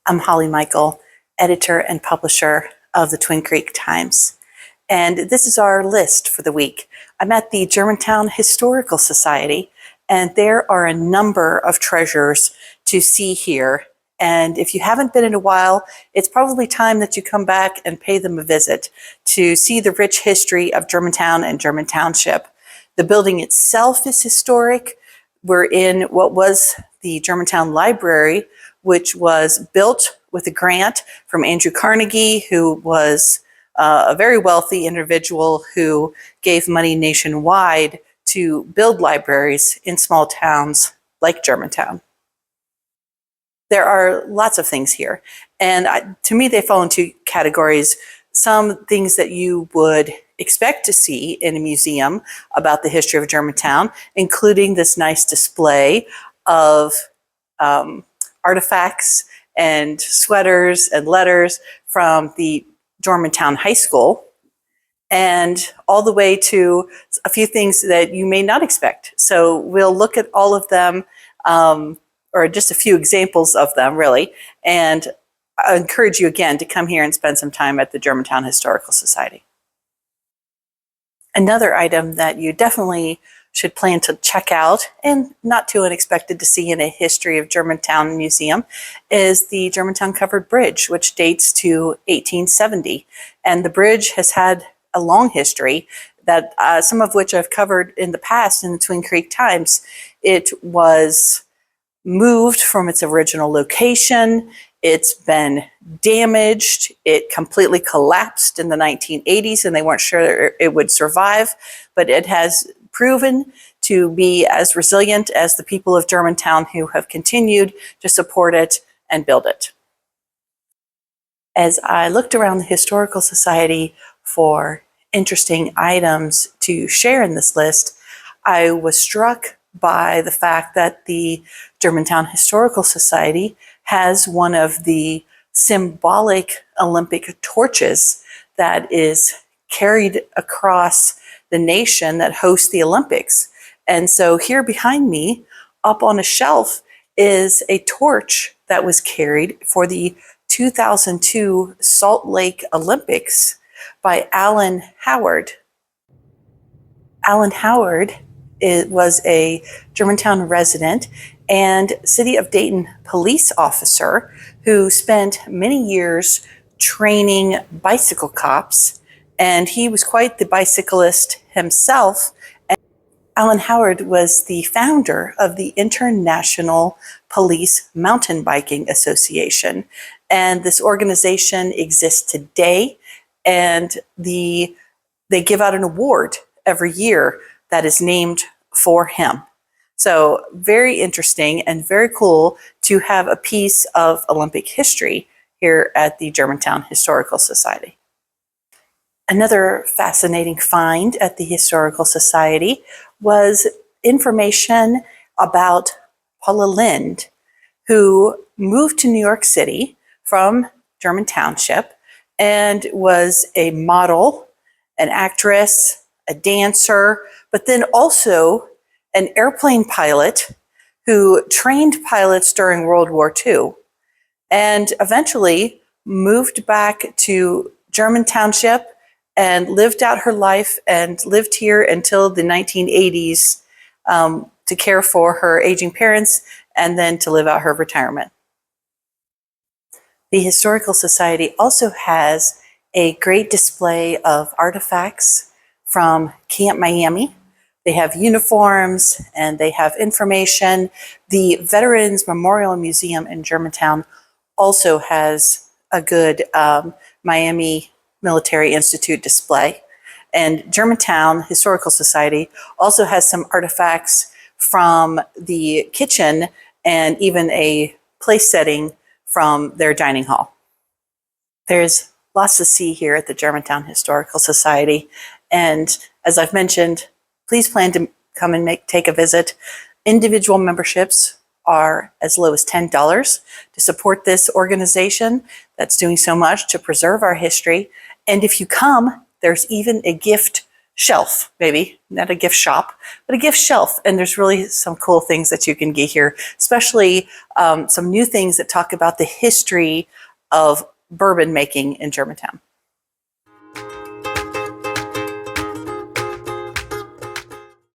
I'm Holly Michael, editor and publisher of the Twin Creek Times. And this is our list for the week. I'm at the Germantown Historical Society, and there are a number of treasures to see here. And if you haven't been in a while, it's probably time that you come back and pay them a visit to see the rich history of Germantown and German Township. The building itself is historic. We're in what was the Germantown Library, which was built with a grant from Andrew Carnegie, who was a very wealthy individual who gave money nationwide to build libraries in small towns like Germantown. There are lots of things here, and to me they fall into categories. Some things that you would expect to see in a museum about the history of Germantown, including this nice display of artifacts and sweaters and letters from the Germantown High School, and all the way to a few things that you may not expect. So we'll look at all of them, or just a few examples of them, really. And I encourage you again to come here and spend some time at the Germantown Historical Society. Another item that you definitely should plan to check out, and not too unexpected to see in a History of Germantown museum, is the Germantown Covered Bridge, which dates to 1870. And the bridge has had a long history, that some of which I've covered in the past in the Twin Creek Times. It was moved from its original location. It's been damaged. It completely collapsed in the 1980s, and they weren't sure it would survive, but it has proven to be as resilient as the people of Germantown, who have continued to support it and build it. As I looked around the Historical Society for interesting items to share in this list, I was struck by the fact that the Germantown Historical Society has one of the symbolic Olympic torches that is carried across the nation that hosts the Olympics. And so here behind me, up on a shelf, is a torch that was carried for the 2002 Salt Lake Olympics by Alan Howard. Alan Howard was a Germantown resident and City of Dayton police officer who spent many years training bicycle cops, and he was quite the bicyclist himself. And Alan Howard was the founder of the International Police Mountain Biking Association, and this organization exists today, and they give out an award every year that is named for him. So very interesting and very cool to have a piece of Olympic history here at the Germantown Historical Society. Another fascinating find at the Historical Society was information about Paula Lind, who moved to New York City from German Township and was a model, an actress, a dancer, but then also an airplane pilot who trained pilots during World War II, and eventually moved back to German Township and lived out her life and lived here until the 1980s to care for her aging parents and then to live out her retirement. The Historical Society also has a great display of artifacts from Camp Miami. They have uniforms and they have information. The Veterans Memorial Museum in Germantown also has a good Miami Military Institute display. And Germantown Historical Society also has some artifacts from the kitchen and even a place setting from their dining hall. There's lots to see here at the Germantown Historical Society. And as I've mentioned, please plan to come and take a visit. Individual memberships are as low as $10 to support this organization that's doing so much to preserve our history. And if you come, there's even a gift shelf, maybe not a gift shop, but a gift shelf. And there's really some cool things that you can get here, especially some new things that talk about the history of bourbon making in Germantown.